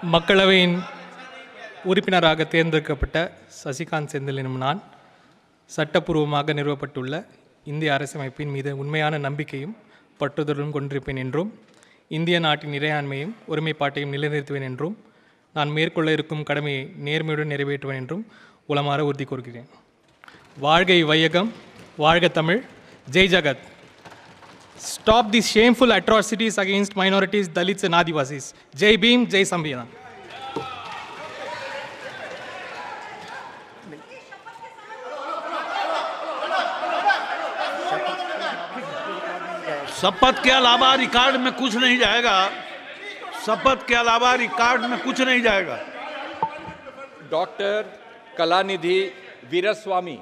மக்களவையின் உறுப்பினராக தேர்ந்தெடுக்கப்பட்ட சசிகாந்த் செந்தில் எனும் நான் சட்டப்பூர்வமாக நிறுவப்பட்டுள்ள இந்திய அரசமைப்பின் மீது உண்மையான நம்பிக்கையும் பற்றுதலும் கொண்டிருப்பேன் என்றும் இந்திய நாட்டின் இறையாண்மையும் ஒருமைப்பாட்டையும் நிலைநிறுத்துவேன் என்றும் நான் மேற்கொள்ள இருக்கும் கடமையை நேர்மையுடன் நிறைவேற்றுவேன் என்றும் உளமாற உறுதி கூறுகிறேன். வாழ்க வையகம், வாழ்க தமிழ், ஜெய் ஜகத். Stop these shameful atrocities against minorities, Dalits and Adivasis. Jai Bhim, Jai Samvidhan. शपथ के अलावा रिकॉर्ड में कुछ नहीं जाएगा. शपथ के अलावा रिकॉर्ड में कुछ नहीं जाएगा. डॉक्टर कलानिधि वीरस्वामी.